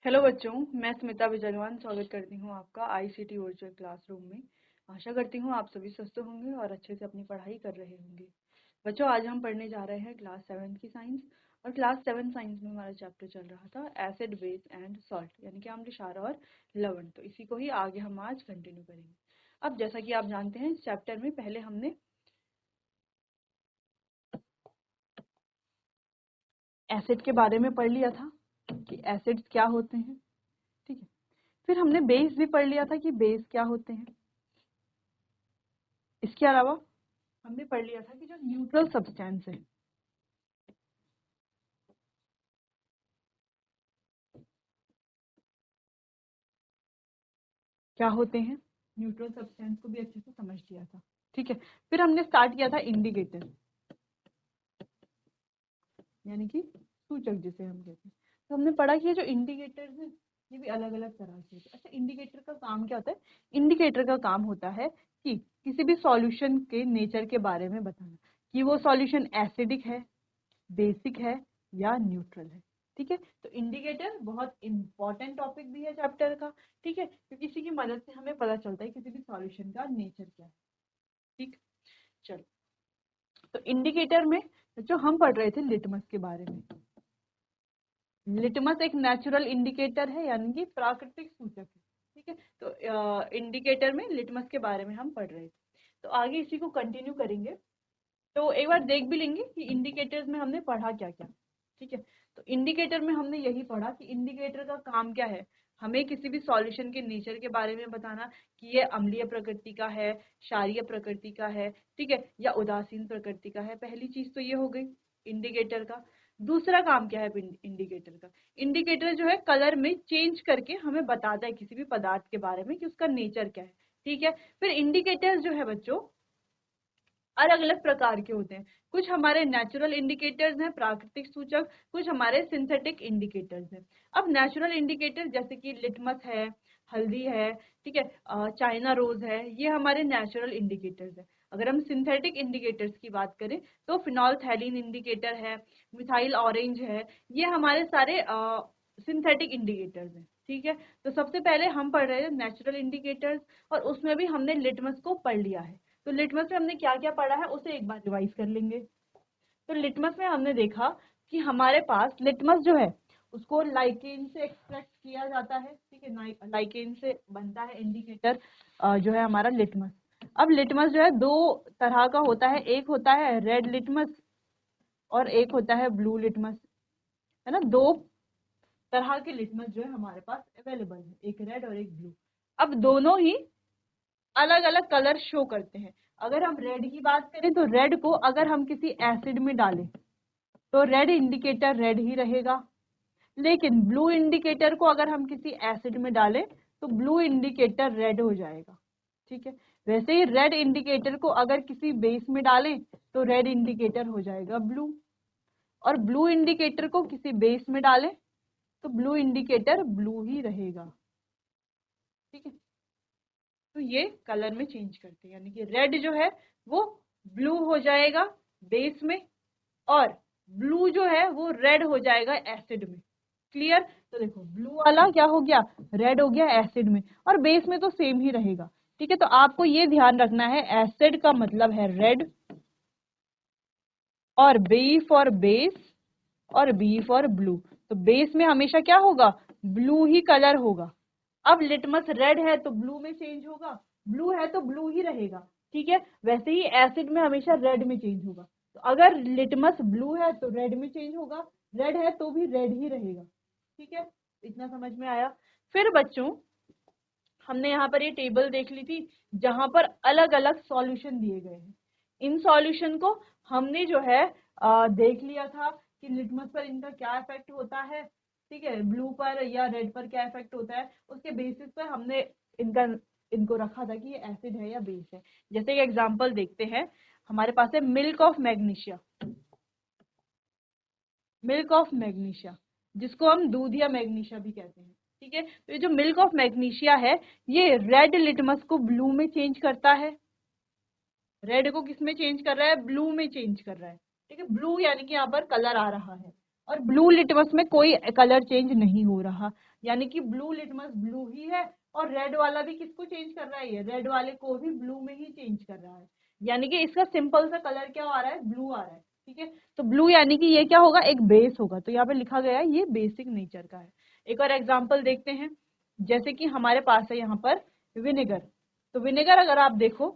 Hello बच्चों, मैं स्मिता विजयवान स्वागत करती हूँ आपका आईसीटी वर्चुअल क्लासरूम में। आशा करती हूँ आप सभी स्वस्थ होंगे और अच्छे से अपनी पढ़ाई कर रहे होंगे। बच्चों, आज हम पढ़ने जा रहे हैं क्लास 7 की साइंस। और क्लास 7 साइंस में हमारा चैप्टर चल रहा था एसिड, बेस एंड सॉल्ट, यानी कि अम्ल, क्षार और लवण। तो इसी को ही आगे हम आज कंटिन्यू करेंगे। अब जैसा कि आप जानते हैं, इस चैप्टर में पहले हमने एसिड के बारे में पढ़ लिया था कि एसिड्स क्या होते हैं। ठीक है, फिर हमने बेस भी पढ़ लिया था कि बेस क्या होते हैं। इसके अलावा हमने पढ़ लिया था कि जो न्यूट्रल सब्सटेंस है, क्या होते हैं, न्यूट्रल सब्सटेंस को भी अच्छे से समझ लिया था। ठीक है, फिर हमने स्टार्ट किया था इंडिकेटर, यानी कि सूचक जिसे हम कहते हैं। तो हमने पढ़ा कि ये जो इंडिकेटर्स हैं ये भी अलग अलग तरह के होते हैं। अच्छा, इंडिकेटर का काम क्या होता है? इंडिकेटर का काम होता है कि किसी भी सॉल्यूशन के नेचर के बारे में बताना कि वो सॉल्यूशन एसिडिक है, बेसिक है या न्यूट्रल है। ठीक है, तो इंडिकेटर बहुत इंपॉर्टेंट टॉपिक भी है चैप्टर का। ठीक है, क्योंकि इसी की मदद से हमें पता चलता है किसी भी सॉल्यूशन का नेचर क्या है। ठीक, चलो, तो इंडिकेटर में जो हम पढ़ रहे थे लिटमस के बारे में। लिटमस एक नेचुरल इंडिकेटर है, यानी कि प्राकृतिक सूचक है। ठीक है, तो इंडिकेटर में लिटमस के बारे में हम पढ़ रहे थे। तो आगे इसी को कंटिन्यू करेंगे। तो एक बार देख भी लेंगे कि इंडिकेटर्स में हमने पढ़ा क्या क्या। ठीक है, तो इंडिकेटर में हमने यही पढ़ा कि इंडिकेटर का काम क्या है, हमें किसी भी सॉल्यूशन के नेचर के बारे में बताना कि ये अम्लीय प्रकृति का है, क्षारीय प्रकृति का है, ठीक है, या उदासीन प्रकृति का है। पहली चीज तो ये हो गई इंडिकेटर का। दूसरा काम क्या है इंडिकेटर का? इंडिकेटर जो है कलर में चेंज करके हमें बताता है किसी भी पदार्थ के बारे में कि उसका नेचर क्या है। ठीक है, फिर इंडिकेटर्स जो है बच्चों अलग अलग प्रकार के होते हैं। कुछ हमारे नेचुरल इंडिकेटर्स हैं, प्राकृतिक सूचक, कुछ हमारे सिंथेटिक इंडिकेटर्स हैं। अब नेचुरल इंडिकेटर जैसे कि लिटमस है, हल्दी है, ठीक है, चाइना रोज है, ये हमारे नेचुरल इंडिकेटर्स हैं। अगर हम सिंथेटिक इंडिकेटर्स की बात करें तो फिनोल्फथैलीन इंडिकेटर है, मिथाइल ऑरेंज है, ये हमारे सारे सिंथेटिक इंडिकेटर्स हैं। ठीक है, तो सबसे पहले हम पढ़ रहे हैं नेचुरल इंडिकेटर्स, और उसमें भी हमने लिटमस को पढ़ लिया है। तो लिटमस में हमने क्या क्या पढ़ा है उसे एक बार रिवाइज कर लेंगे। तो लिटमस में हमने देखा कि हमारे पास लिटमस जो है उसको लाइकेन से एक्सट्रैक्ट किया जाता है। ठीक है, लाइकेन से बनता है इंडिकेटर जो है हमारा लिटमस। अब लिटमस जो है दो तरह का होता है, एक होता है रेड लिटमस और एक होता है ब्लू लिटमस, है ना। दो तरह के लिटमस जो है हमारे पास अवेलेबल है, एक रेड और एक ब्लू। अब दोनों ही अलग अलग कलर शो करते हैं। अगर हम रेड की बात करें तो रेड को अगर हम किसी एसिड में डालें तो रेड इंडिकेटर रेड ही रहेगा, लेकिन ब्लू इंडिकेटर को अगर हम किसी एसिड में डालें तो ब्लू इंडिकेटर रेड हो जाएगा। ठीक है, वैसे ही रेड इंडिकेटर को अगर किसी बेस में डालें तो रेड इंडिकेटर हो जाएगा ब्लू, और ब्लू इंडिकेटर को किसी बेस में डालें तो ब्लू इंडिकेटर ब्लू ही रहेगा। ठीक है, तो ये कलर में चेंज करते हैं, यानी कि रेड जो है वो ब्लू हो जाएगा बेस में, और ब्लू जो है वो रेड हो जाएगा एसिड में। क्लियर? तो देखो, ब्लू वाला क्या हो गया, रेड हो गया एसिड में, और बेस में तो सेम ही रहेगा। ठीक है, तो आपको ये ध्यान रखना है, एसिड का मतलब है रेड, और बी फॉर बेस, और बी फॉर ब्लू। तो बेस में हमेशा क्या होगा, ब्लू ही कलर होगा। अब लिटमस रेड है तो ब्लू में चेंज होगा, ब्लू है तो ब्लू ही रहेगा। ठीक है, वैसे ही एसिड में हमेशा रेड में चेंज होगा। तो अगर लिटमस ब्लू है तो रेड में चेंज होगा, रेड है तो भी रेड ही रहेगा। ठीक है, इतना समझ में आया। फिर बच्चों हमने यहाँ पर ये टेबल देख ली थी जहां पर अलग अलग सॉल्यूशन दिए गए हैं। इन सॉल्यूशन को हमने जो है देख लिया था कि लिटमस पर इनका क्या इफेक्ट होता है, ठीक है, ब्लू पर या रेड पर क्या इफेक्ट होता है, उसके बेसिस पर हमने इनको रखा था कि ये एसिड है या बेस है। जैसे एक एग्जांपल देखते हैं, हमारे पास है milk of magnesia. Milk of magnesia जिसको हम दूध या मैग्नीशिया भी कहते हैं। ठीक है, तो ये जो मिल्क ऑफ मैग्नीशिया है ये रेड लिटमस को ब्लू में चेंज करता है। रेड को किस में चेंज कर रहा है, ब्लू में चेंज कर रहा है। ठीक है, ब्लू यानी कि यहाँ पर कलर आ रहा है, और ब्लू लिटमस में कोई कलर चेंज नहीं हो रहा, यानी कि ब्लू लिटमस ब्लू ही है, और रेड वाला भी किसको चेंज कर रहा है, ये रेड वाले को भी ब्लू में ही चेंज कर रहा है, यानी कि इसका सिंपल सा कलर क्या आ रहा है, ब्लू आ रहा है। ठीक है, तो ब्लू यानी कि ये क्या होगा, एक बेस होगा, तो यहाँ पे लिखा गया है ये बेसिक नेचर का है। एक और एग्जाम्पल देखते हैं, जैसे कि हमारे पास है यहाँ पर विनेगर। तो विनेगर अगर आप देखो,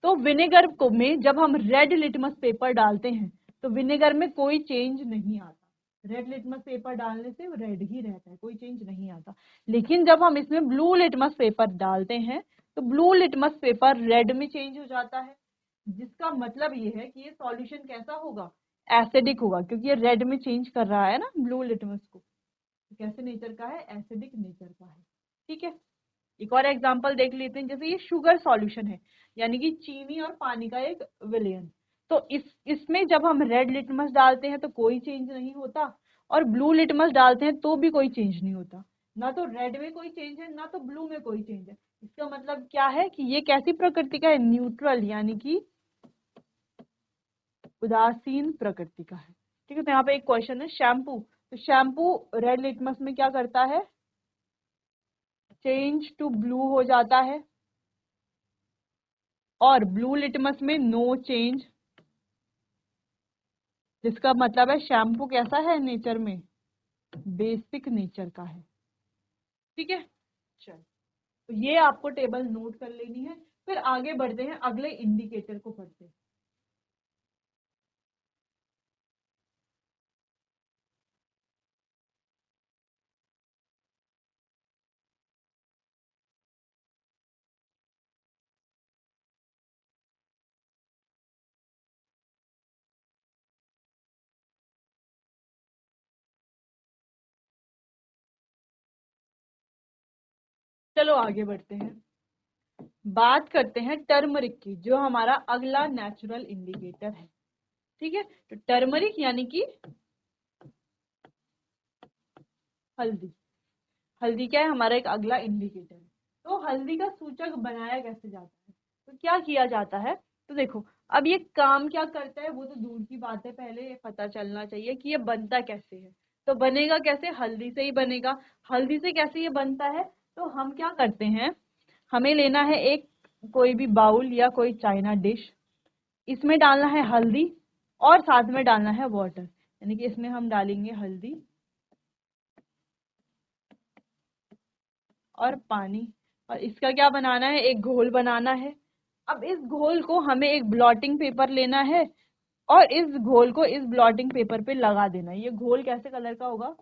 तो विनेगर को में जब हम रेड लिटमस पेपर डालते हैं तो विनेगर में कोई चेंज नहीं आता, रेड लिटमस पेपर डालने से रेड ही रहता है, कोई चेंज नहीं आता। लेकिन जब हम इसमें ब्लू लिटमस पेपर डालते हैं तो ब्लू लिटमस पेपर रेड में चेंज हो जाता है, जिसका मतलब ये है कि ये सॉल्यूशन कैसा होगा, एसिडिक होगा, क्योंकि ये रेड में चेंज कर रहा है ना ब्लू लिटमस को। तो कैसे नेचर का है, एसिडिक नेचर का है। ठीक है, एक और एग्जांपल देख लेते हैं, जैसे ये शुगर सॉल्यूशन है, यानी कि चीनी और पानी का एक विलयन। तो इसमें जब हम रेड लिटमस डालते हैं तो कोई चेंज नहीं होता, और ब्लू लिटमस डालते हैं तो भी कोई चेंज नहीं होता, ना तो रेड में कोई चेंज है ना तो ब्लू में कोई चेंज है। इसका मतलब क्या है कि ये कैसी प्रकृति का है, न्यूट्रल, यानी कि उदासीन प्रकृति का है। ठीक है, तो यहाँ पे एक क्वेश्चन है शैम्पू, तो शैम्पू रेड लिटमस में क्या करता है, चेंज टू ब्लू हो जाता है, और ब्लू लिटमस में नो चेंज, जिसका मतलब है शैम्पू कैसा है नेचर में, बेसिक नेचर का है। ठीक है, चल, तो ये आपको टेबल नोट कर लेनी है। फिर आगे बढ़ते हैं, अगले इंडिकेटर को पढ़ते हैं। चलो आगे बढ़ते हैं, बात करते हैं टर्मरिक की, जो हमारा अगला नेचुरल इंडिकेटर है। ठीक है, तो टर्मरिक यानी कि हल्दी। हल्दी क्या है, हमारा एक अगला इंडिकेटर है। तो हल्दी का सूचक बनाया कैसे जाता है, तो क्या किया जाता है, तो देखो, अब ये काम क्या करता है वो तो दूर की बात है, पहले ये पता चलना चाहिए कि ये बनता कैसे है। तो बनेगा कैसे, हल्दी से ही बनेगा। हल्दी से कैसे ये बनता है, तो हम क्या करते हैं, हमें लेना है एक कोई भी बाउल या कोई चाइना डिश, इसमें डालना है हल्दी, और साथ में डालना है वाटर, यानी कि इसमें हम डालेंगे हल्दी और पानी, और इसका क्या बनाना है, एक घोल बनाना है। अब इस घोल को हमें एक ब्लॉटिंग पेपर लेना है, और इस घोल को इस ब्लॉटिंग पेपर पे लगा देना है। ये घोल कैसे कलर का होगा,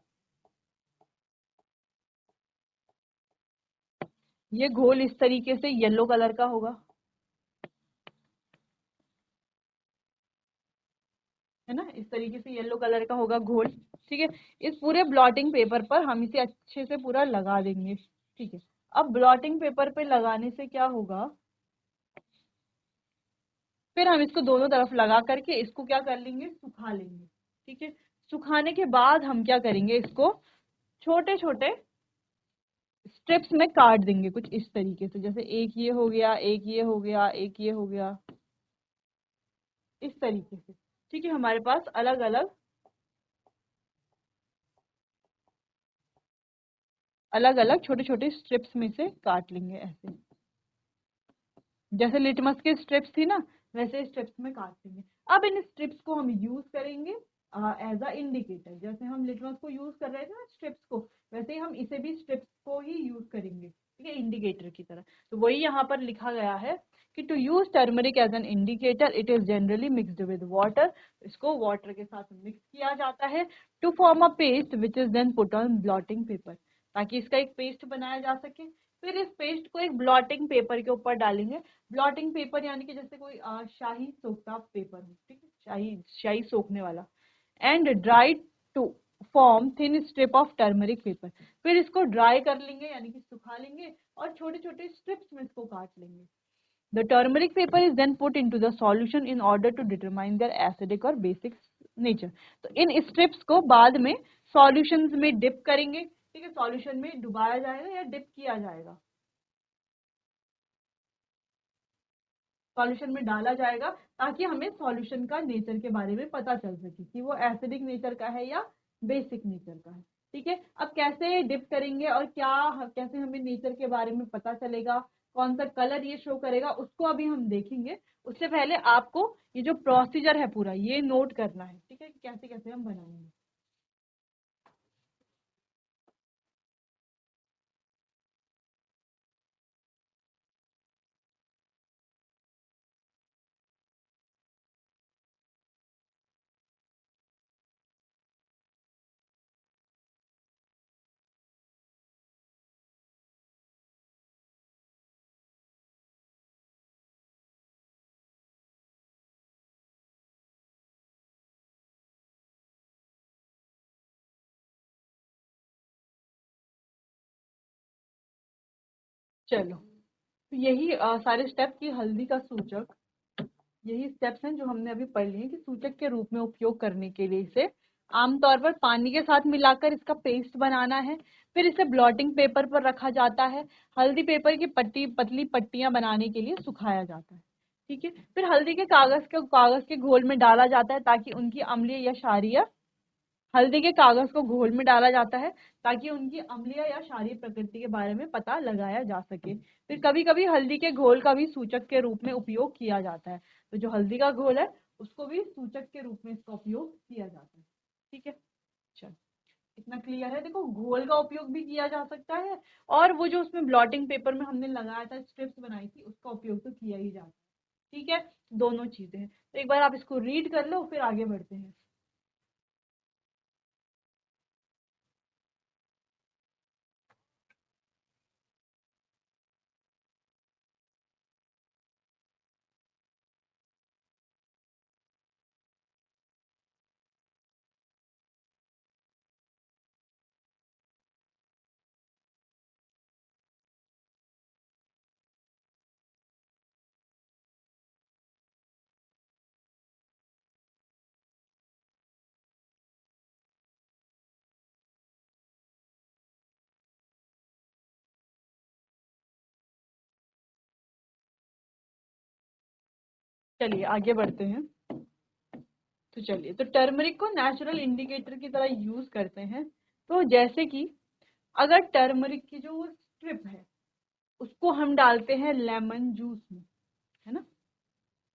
ये घोल इस तरीके से येलो कलर का होगा, है ना, इस तरीके से येलो कलर का होगा घोल। ठीक है, इस पूरे ब्लॉटिंग पेपर पर हम इसे अच्छे से पूरा लगा देंगे। ठीक है, अब ब्लॉटिंग पेपर पे लगाने से क्या होगा, फिर हम इसको दोनों तरफ लगा करके इसको क्या कर लेंगे, सुखा लेंगे। ठीक है, सुखाने के बाद हम क्या करेंगे, इसको छोटे छोटे स्ट्रिप्स में काट देंगे, कुछ इस तरीके से, जैसे एक ये हो गया, एक ये हो गया, एक ये हो गया, इस तरीके से। ठीक है, हमारे पास अलग अलग अलग अलग छोटे छोटे स्ट्रिप्स में से काट लेंगे, ऐसे जैसे लिटमस की स्ट्रिप्स थी ना, वैसे स्ट्रिप्स में काट लेंगे। अब इन स्ट्रिप्स को हम यूज करेंगे एज अ इंडिकेटर, जैसे हम लिटमस को यूज कर रहे थे ना स्ट्रिप्स को, वैसे ही हम इसे भी स्ट्रिप्स को ही यूज करेंगे, ठीक है, इंडिकेटर की तरह। तो वही यहाँ पर लिखा गया है कि to use turmeric as an indicator it is generally mixed with water, इसको वाटर के साथ मिक्स किया जाता है to form a paste which is then put on blotting paper, ताकि इसका एक पेस्ट बनाया जा सके। फिर इस पेस्ट को एक ब्लॉटिंग पेपर के ऊपर डालेंगे। ब्लॉटिंग पेपर यानी कि जैसे कोई शाही सोखता पेपर हो, ठीक है, शाही शाही सोखने वाला, and dry to form thin strip of turmeric paper. फिर इसको ड्राई कर लेंगे, यानी कि सुखा लेंगे, और छोटे छोटे स्ट्रिप्स में इसको काट लेंगे। The turmeric paper is then put into the solution in order to determine their acidic और बेसिक नेचर। तो इन स्ट्रिप्स को बाद में सॉल्यूशंस में डिप करेंगे, ठीक है, सॉल्यूशन में डुबाया जाएगा या डिप किया जाएगा। सॉल्यूशन में डाला जाएगा ताकि हमें सॉल्यूशन का नेचर के बारे में पता चल सके कि वो एसिडिक नेचर का है या बेसिक नेचर का है। ठीक है, अब कैसे डिप करेंगे और क्या कैसे हमें नेचर के बारे में पता चलेगा, कौन सा कलर ये शो करेगा, उसको अभी हम देखेंगे। उससे पहले आपको ये जो प्रोसीजर है पूरा ये नोट करना है, ठीक है, कि कैसे कैसे हम बनाएंगे। चलो, तो यही सारे स्टेप की हल्दी का सूचक, यही स्टेप्स हैं जो हमने अभी पढ़ लिए कि सूचक के रूप में उपयोग करने के लिए इसे आमतौर पर पानी के साथ मिलाकर इसका पेस्ट बनाना है। फिर इसे ब्लॉटिंग पेपर पर रखा जाता है। हल्दी पेपर की पतली पट्टियां बनाने के लिए सुखाया जाता है। ठीक है, फिर हल्दी के कागज के घोल में डाला जाता है ताकि उनकी अम्लीय या क्षारीय हल्दी के कागज को घोल में डाला जाता है ताकि उनकी अम्लीय या क्षारीय प्रकृति के बारे में पता लगाया जा सके। फिर कभी कभी हल्दी के घोल का भी सूचक के रूप में उपयोग किया जाता है। तो जो हल्दी का घोल है उसको भी सूचक के रूप में इसका उपयोग किया जाता है। ठीक है, चलो इतना क्लियर है। देखो, घोल का उपयोग भी किया जा सकता है और वो जो उसमें ब्लॉटिंग पेपर में हमने लगाया था, स्ट्रिप्स बनाई थी, उसका उपयोग तो किया ही जाता है। ठीक है, दोनों चीजें हैं। तो एक बार आप इसको रीड कर लो, फिर आगे बढ़ते हैं। चलिए आगे बढ़ते हैं। तो चलिए, तो टर्मरिक को नेचुरल इंडिकेटर की तरह यूज करते हैं। तो जैसे कि अगर टर्मरिक की जो स्ट्रिप है उसको हम डालते हैं लेमन जूस में, है ना,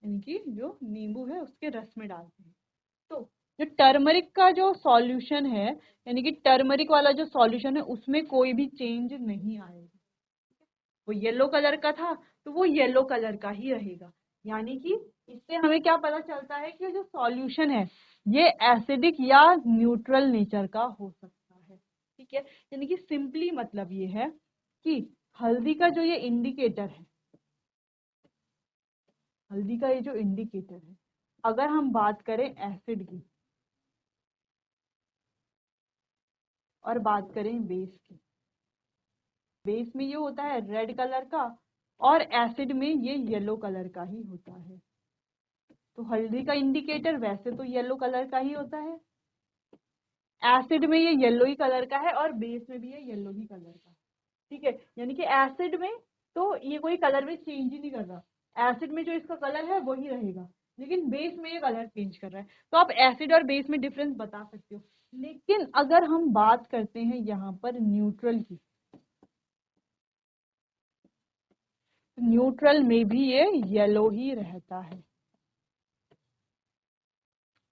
यानी कि जो नींबू है उसके रस में डालते हैं, तो जो टर्मरिक का जो सॉल्यूशन है, यानी कि टर्मरिक वाला जो सॉल्यूशन है उसमें कोई भी चेंज नहीं आएगा। वो येलो कलर का था तो वो येलो कलर का ही रहेगा। यानी कि इससे हमें क्या पता चलता है कि जो सॉल्यूशन है ये एसिडिक या न्यूट्रल नेचर का हो सकता है। ठीक है, यानी कि सिंपली मतलब ये है कि हल्दी का जो ये इंडिकेटर है, हल्दी का ये जो इंडिकेटर है, अगर हम बात करें एसिड की और बात करें बेस की, बेस में ये होता है रेड कलर का और एसिड में ये येलो कलर का ही होता है। तो हल्दी का इंडिकेटर वैसे तो येलो कलर का ही होता है, एसिड में ये येलो ही कलर का है और बेस में भी ये येलो ही कलर का है। ठीक है, यानी कि एसिड में तो ये कोई कलर में चेंज ही नहीं कर रहा, एसिड में जो इसका कलर है वही रहेगा, लेकिन बेस में ये कलर चेंज कर रहा है। तो आप एसिड और बेस में डिफरेंस बता सकते हो। लेकिन अगर हम बात करते हैं यहाँ पर न्यूट्रल की, न्यूट्रल में भी ये येलो ही रहता है।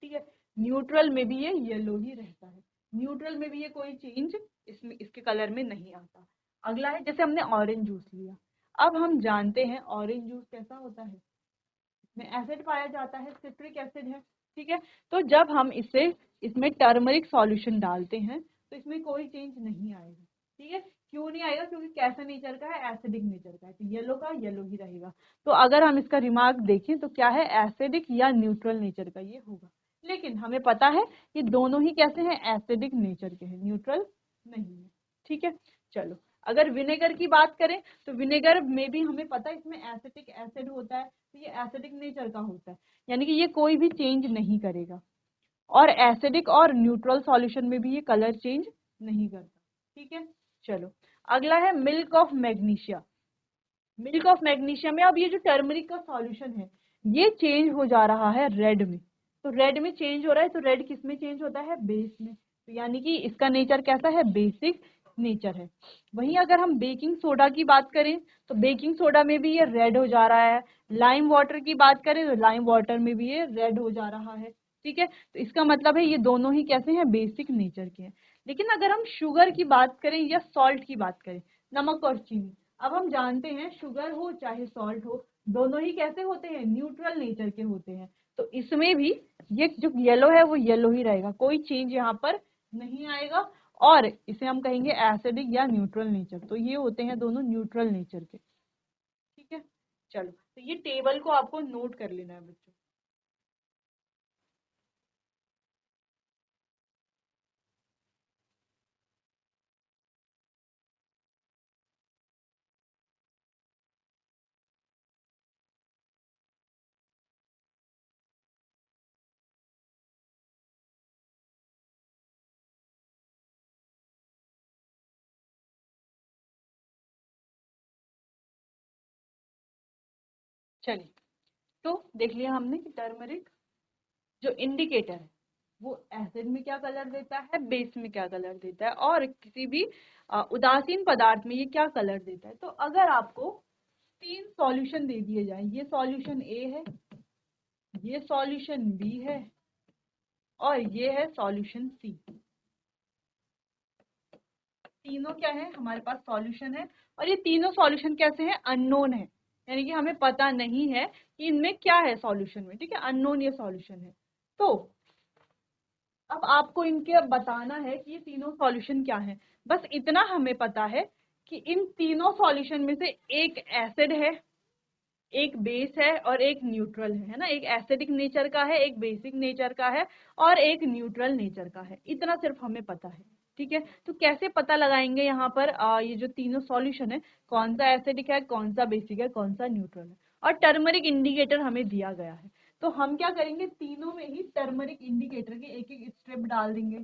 ठीक है, न्यूट्रल में भी ये येलो ही रहता है, न्यूट्रल में भी ये कोई चेंज इसमें इसके कलर में नहीं आता। अगला है, जैसे हमने ऑरेंज जूस लिया, अब हम जानते हैं ऑरेंज जूस कैसा होता है, इसमें एसिड पाया जाता है, सिट्रिक एसिड है। ठीक है, तो जब हम इसे इसमें टर्मरिक सॉल्यूशन डालते हैं तो इसमें कोई चेंज नहीं आएगा। ठीक है, क्यों नहीं आएगा, क्योंकि कैसा नेचर का है, एसिडिक नेचर का है, तो येलो का येलो ही रहेगा। तो अगर हम इसका रिमार्क देखें तो क्या है, एसिडिक या न्यूट्रल नेचर का ये होगा। लेकिन हमें पता है कि दोनों ही कैसे हैं, एसिडिक नेचर के हैं, न्यूट्रल नहीं है। ठीक है, चलो अगर विनेगर की बात करें तो विनेगर में भी हमें पता है इसमें एसिटिक एसिड होता है, तो ये एसिडिक नेचर का होता है, यानी कि ये कोई भी चेंज नहीं करेगा। और एसिडिक और न्यूट्रल सॉल्यूशन में भी ये कलर चेंज नहीं करता। ठीक है, चलो अगला है milk of magnesia. Milk of magnesium है। अब ये जो टर्मरिक का सॉल्यूशन है ये चेंज हो जा रहा है रेड में। तो रेड में चेंज हो रहा है, तो रेड किस में चेंज होता है? बेस में। तो यानी कि इसका नेचर कैसा है? बेसिक नेचर है। वहीं अगर हम बेकिंग सोडा की बात करें तो बेकिंग सोडा में भी ये रेड हो जा रहा है। लाइम वाटर की बात करें तो लाइम वाटर में भी ये रेड हो जा रहा है। ठीक है, तो इसका मतलब है ये दोनों ही कैसे हैं? बेसिक नेचर के हैं। लेकिन अगर हम शुगर की बात करें या सॉल्ट की बात करें, नमक और चीनी, अब हम जानते हैं शुगर हो चाहे सॉल्ट हो, दोनों ही कैसे होते हैं? न्यूट्रल नेचर के होते हैं। तो इसमें भी ये जो येलो है वो येलो ही रहेगा, कोई चेंज यहाँ पर नहीं आएगा। और इसे हम कहेंगे एसिडिक या न्यूट्रल नेचर। तो ये होते हैं दोनों न्यूट्रल नेचर के। ठीक है, चलो तो ये टेबल को आपको नोट कर लेना है बच्चों। चलिए, तो देख लिया हमने कि टर्मरिक जो इंडिकेटर है वो एसिड में क्या कलर देता है, बेस में क्या कलर देता है, और किसी भी उदासीन पदार्थ में ये क्या कलर देता है। तो अगर आपको 3 सॉल्यूशन दे दिए जाए, ये सॉल्यूशन ए है, ये सॉल्यूशन बी है और ये है सॉल्यूशन सी। तीनों क्या है? हमारे पास सॉल्यूशन है। और ये तीनों सॉल्यूशन कैसे हैं? अननोन है, यानी कि हमें पता नहीं है कि इनमें क्या है सॉल्यूशन में। ठीक है, अननोन ये सॉल्यूशन है। तो अब आपको इनके बताना है कि ये तीनों सॉल्यूशन क्या है। बस इतना हमें पता है कि इन तीनों सॉल्यूशन में से एक एसिड है, एक बेस है और एक न्यूट्रल है ना। एक एसिडिक नेचर का है, एक बेसिक नेचर का है और एक न्यूट्रल नेचर का है। इतना सिर्फ हमें पता है। ठीक है, तो कैसे पता लगाएंगे यहाँ पर ये जो तीनों सॉल्यूशन है, कौन सा एसिडिक है, कौन सा बेसिक है, कौन सा न्यूट्रल है। और टर्मरिक इंडिकेटर हमें दिया गया है, तो हम क्या करेंगे? तीनों में ही टर्मरिक इंडिकेटर के एक एक स्ट्रिप डाल देंगे।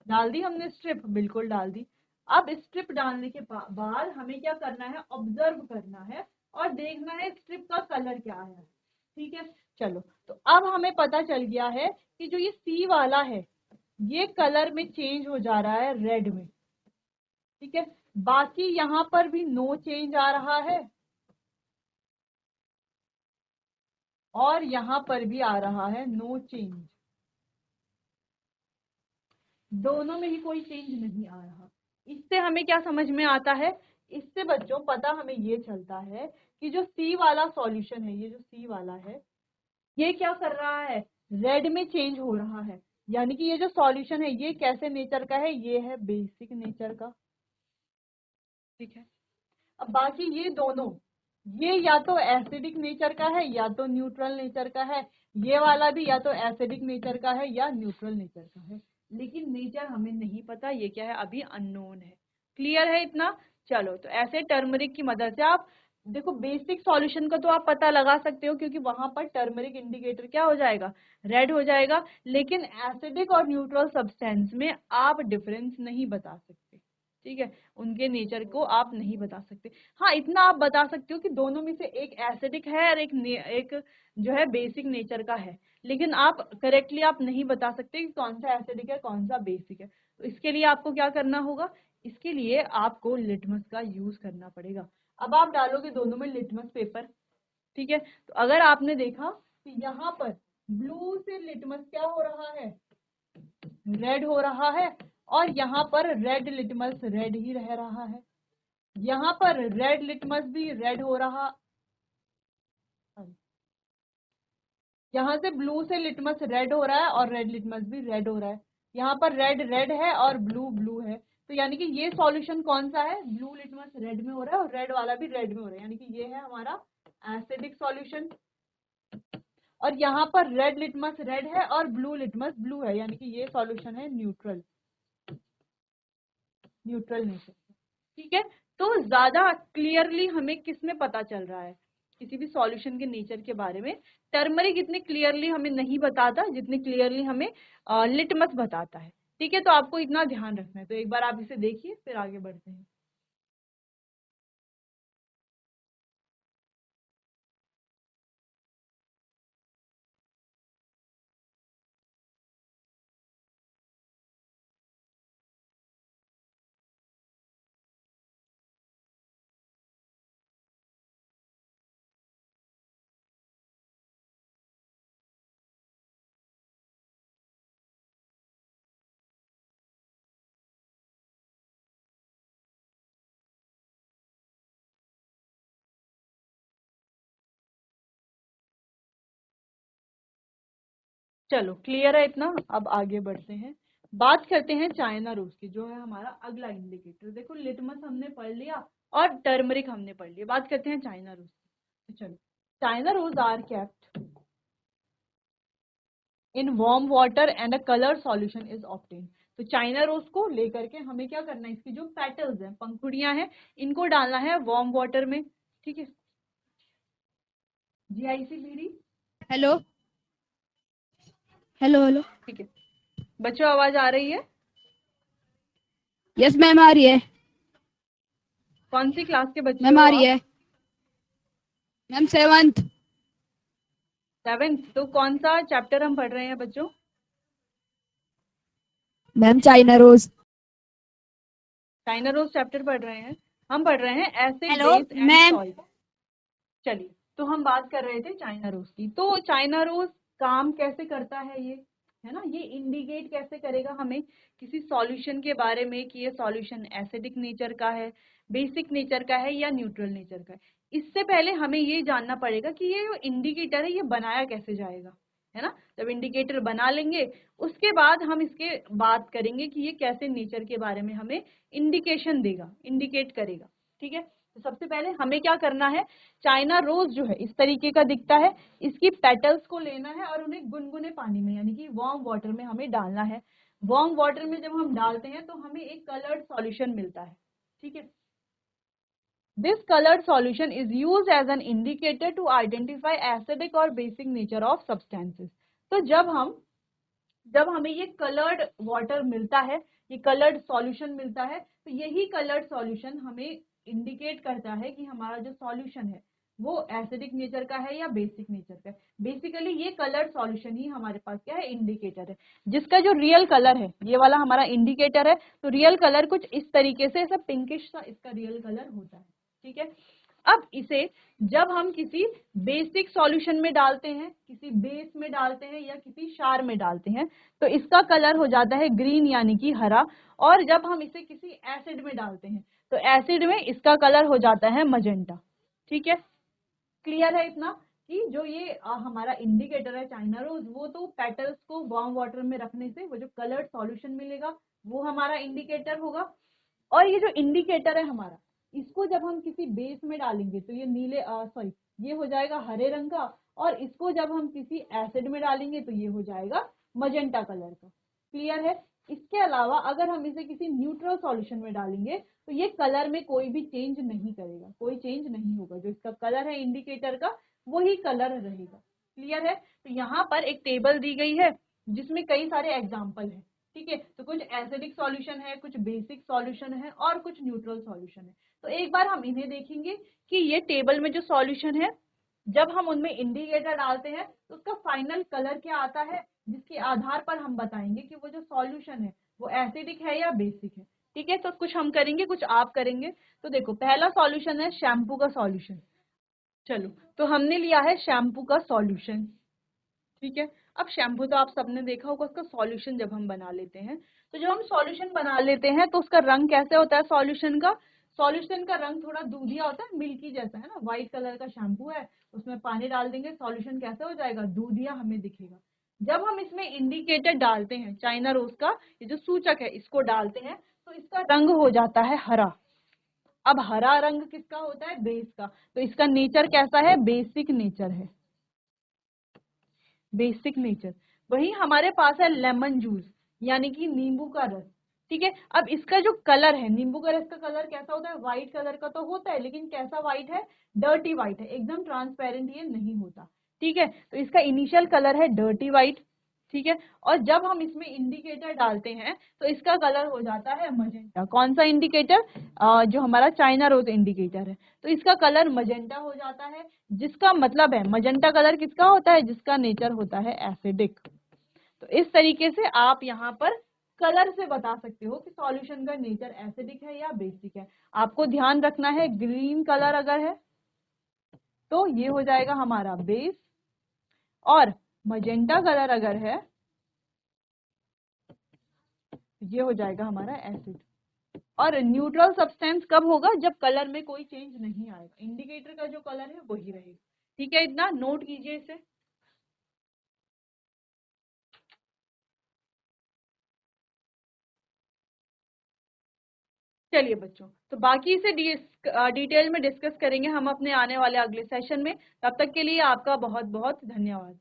डाल दी हमने स्ट्रिप, बिल्कुल डाल दी। अब स्ट्रिप डालने के बाद हमें क्या करना है? ऑब्जर्व करना है और देखना है स्ट्रिप का कलर क्या है। ठीक है, चलो तो अब हमें पता चल गया है कि जो ये सी वाला है ये कलर में चेंज हो जा रहा है रेड में। ठीक है, बाकी यहाँ पर भी नो चेंज आ रहा है और यहाँ पर भी आ रहा है नो चेंज। दोनों में ही कोई चेंज नहीं आ रहा। इससे हमें क्या समझ में आता है? इससे बच्चों पता हमें ये चलता है कि जो सी वाला सॉल्यूशन है, ये जो सी वाला है ये क्या कर रहा है? रेड में चेंज हो रहा है। यानी कि ये जो सॉल्यूशन है ये कैसे नेचर का है? ये है बेसिक नेचर का। ठीक है, अब बाकी ये दोनों, ये या तो एसिडिक नेचर का है या तो न्यूट्रल नेचर का है। ये वाला भी या तो एसिडिक नेचर का है या न्यूट्रल नेचर का है। लेकिन नेचर हमें नहीं पता, ये क्या है? अभी अननोन है। क्लियर है इतना? चलो, तो ऐसे टर्मरिक की मदद से आप देखो बेसिक सॉल्यूशन का तो आप पता लगा सकते हो, क्योंकि वहां पर टर्मरिक इंडिकेटर क्या हो जाएगा? रेड हो जाएगा। लेकिन एसिडिक और न्यूट्रल सब्सटेंस में आप डिफरेंस नहीं बता सकते। ठीक है, उनके नेचर को आप नहीं बता सकते। हाँ, इतना आप बता सकते हो कि दोनों में से एक एसिडिक है और एक जो है बेसिक नेचर का है। लेकिन आप करेक्टली आप नहीं बता सकते कि कौन सा एसिडिक है कौन सा बेसिक है। तो इसके लिए आपको क्या करना होगा? इसके लिए आपको लिटमस का यूज करना पड़ेगा। अब आप डालोगे दोनों में लिटमस पेपर। ठीक है, तो अगर आपने देखा कि यहाँ पर ब्लू से लिटमस क्या हो रहा है? रेड हो रहा है। और यहाँ पर रेड लिटमस रेड ही रह रहा है। यहाँ पर रेड लिटमस भी रेड हो रहा, यहाँ से ब्लू से लिटमस रेड हो रहा है और रेड लिटमस भी रेड हो रहा है। यहाँ पर रेड रेड है और ब्लू ब्लू है। तो यानी कि ये सॉल्यूशन कौन सा है? ब्लू लिटमस रेड में हो रहा है और रेड वाला भी रेड में हो रहा है, यानी कि ये है हमारा एसिडिक सॉल्यूशन। और यहाँ पर रेड लिटमस रेड है और ब्लू लिटमस ब्लू है, यानी कि ये सॉल्यूशन है न्यूट्रल, न्यूट्रल नेचर। ठीक है, तो ज्यादा क्लियरली हमें किसमें पता चल रहा है? किसी भी सॉल्यूशन के नेचर के बारे में टर्मरिक इतने क्लियरली हमें नहीं बताता जितने क्लियरली हमें लिटमस बताता है। ठीक है, तो आपको इतना ध्यान रखना है। तो एक बार आप इसे देखिए, फिर आगे बढ़ते हैं। चलो क्लियर है इतना। अब आगे बढ़ते हैं, बात करते हैं चाइना रोज की, जो है हमारा अगला इंडिकेटर। देखो लिटमस हमने पढ़ लिया और टर्मरिक हमने पढ़ लिया, बात करते हैं चाइना रोज की। तो चलो, China rose are kept in warm water and a colour solution is obtain. तो चाइना रोज को लेकर के हमें क्या करना है, इसकी जो पेटल्स हैं, पंखुड़ियां हैं, इनको डालना है वार्म वाटर में। ठीक है, GIC BD. Hello hello hello. ठीक है बच्चों, आवाज आ रही है? यस मैम, आ रही है। कौन सी क्लास के बच्चे मैम हो आ रही आप? है। Ma'am 7th। 7th। तो कौन सा चैप्टर हम पढ़ रहे हैं बच्चों? Ma'am China rose. China rose chapter पढ़ रहे हैं। हम पढ़ रहे हैं acid hello base and ma'am. Salt. चलिए, तो हम बात कर रहे थे चाइना रोज की। तो चाइना रोज काम कैसे करता है ये, है ना, ये इंडिकेट कैसे करेगा हमें किसी सॉल्यूशन के बारे में कि ये सॉल्यूशन एसिडिक नेचर का है, बेसिक नेचर का है या न्यूट्रल नेचर का है। इससे पहले हमें ये जानना पड़ेगा कि ये जो इंडिकेटर है ये बनाया कैसे जाएगा, है ना। जब इंडिकेटर बना लेंगे उसके बाद हम इसके बात करेंगे कि ये कैसे नेचर के बारे में हमें इंडिकेशन देगा, इंडिकेट करेगा। ठीक है, तो सबसे पहले हमें क्या करना है, चाइना रोज जो है इस तरीके का दिखता है, इसकी पेटल्स को लेना है और उन्हें गुनगुने पानी में यानी कि वार्म वाटर में हमें डालना है। वार्म वाटर में जब हम डालते हैं तो हमें एक कलर्ड सॉल्यूशन मिलता है। ठीक है, this coloured solution is used as an indicator to identify acidic और बेसिक नेचर ऑफ सब्सटेंसेस। तो जब हमें ये कलर्ड वाटर मिलता है, ये कलर्ड सॉल्यूशन मिलता है, तो यही कलर्ड सॉल्यूशन हमें इंडिकेट करता है कि हमारा जो सॉल्यूशन है वो एसिडिक नेचर का है या बेसिक नेचर का है। बेसिकली ये कलर्ड सॉल्यूशन ही हमारे पास क्या है, इंडिकेटर है। जिसका जो रियल कलर है, ये वाला हमारा इंडिकेटर है, तो रियल कलर कुछ इस तरीके से, ऐसा पिंकिश सा इसका रियल कलर होता है। ठीक है, अब इसे जब हम किसी बेसिक सॉल्यूशन में डालते हैं, किसी बेस में डालते हैं या किसी क्षार में डालते हैं, तो इसका कलर हो जाता है ग्रीन यानी कि हरा। और जब हम इसे किसी एसिड में डालते हैं तो एसिड में इसका कलर हो जाता है मजेंटा। ठीक है, क्लियर है इतना कि जो ये हमारा इंडिकेटर है चाइना रोज, वो तो पेटल्स को वार्म वाटर में रखने से वो जो कलर्ड सॉल्यूशन मिलेगा वो हमारा इंडिकेटर होगा। और ये जो इंडिकेटर है हमारा, इसको जब हम किसी बेस में डालेंगे तो ये नीले सॉरी ये हो जाएगा हरे रंग का, और इसको जब हम किसी एसिड में डालेंगे तो ये हो जाएगा मजेंटा कलर का। क्लियर है? इसके अलावा अगर हम इसे किसी न्यूट्रल सॉल्यूशन में डालेंगे तो ये कलर में कोई भी चेंज नहीं करेगा, कोई चेंज नहीं होगा, जो इसका कलर है इंडिकेटर का वही कलर रहेगा। क्लियर है? तो यहाँ पर एक टेबल दी गई है जिसमें कई सारे एग्जाम्पल है। ठीक है, तो कुछ एसिडिक सॉल्यूशन है, कुछ बेसिक सॉल्यूशन है और कुछ न्यूट्रल सॉल्यूशन है। तो एक बार हम इन्हें देखेंगे कि ये टेबल में जो सॉल्यूशन है, जब हम उनमें इंडिकेटर डालते हैं तो उसका फाइनल कलर क्या आता है, जिसके आधार पर हम बताएंगे कि वो जो सॉल्यूशन है वो एसिडिक है या बेसिक है। ठीक है, तो कुछ हम करेंगे कुछ आप करेंगे। तो देखो, पहला सॉल्यूशन है शैम्पू का सॉल्यूशन। चलो, तो हमने लिया है शैम्पू का सॉल्यूशन। ठीक है, अब शैम्पू तो आप सबने देखा होगा, उसका सॉल्यूशन जब हम बना लेते हैं, तो जब हम सॉल्यूशन बना लेते हैं तो उसका रंग कैसे होता है सॉल्यूशन का, सॉल्यूशन का रंग थोड़ा दूधिया होता है, मिल्की जैसा, है ना। व्हाइट कलर का शैम्पू है, उसमें पानी डाल देंगे, सॉल्यूशन कैसे हो जाएगा, दूधिया हमें दिखेगा। जब हम इसमें इंडिकेटर डालते हैं, चाइना रोज का ये जो सूचक है इसको डालते हैं, तो इसका रंग हो जाता है हरा। अब हरा रंग किसका होता है, बेस का, तो इसका नेचर कैसा है, बेसिक नेचर है, बेसिक नेचर। वही हमारे पास है लेमन जूस यानी कि नींबू का रस। ठीक है, अब इसका जो कलर है, नींबू का रस का कलर कैसा होता है, व्हाइट कलर का तो होता है, लेकिन कैसा व्हाइट है, डर्टी व्हाइट है, एकदम ट्रांसपेरेंट ये नहीं होता। ठीक है, तो इसका इनिशियल कलर है डर्टी व्हाइट। ठीक है, और जब हम इसमें इंडिकेटर डालते हैं तो इसका कलर हो जाता है मजेंटा। कौन सा इंडिकेटर, जो हमारा चाइना रोज इंडिकेटर है, तो इसका कलर मजेंटा हो जाता है। जिसका मतलब है मजेंटा कलर किसका होता है, जिसका नेचर होता है एसिडिक। तो इस तरीके से आप यहाँ पर कलर से बता सकते हो कि सॉल्यूशन का नेचर एसिडिक है या बेसिक है। आपको ध्यान रखना है, ग्रीन कलर अगर है तो ये हो जाएगा हमारा बेस, और मजेंटा कलर अगर है ये हो जाएगा हमारा एसिड। और न्यूट्रल सब्सटेंस कब होगा, जब कलर में कोई चेंज नहीं आएगा, इंडिकेटर का जो कलर है वही रहेगा। ठीक है, इतना नोट कीजिए इसे। चलिए बच्चों, तो बाकी से डिटेल में डिस्कस करेंगे हम अपने आने वाले अगले सेशन में। तब तक के लिए आपका बहुत बहुत धन्यवाद।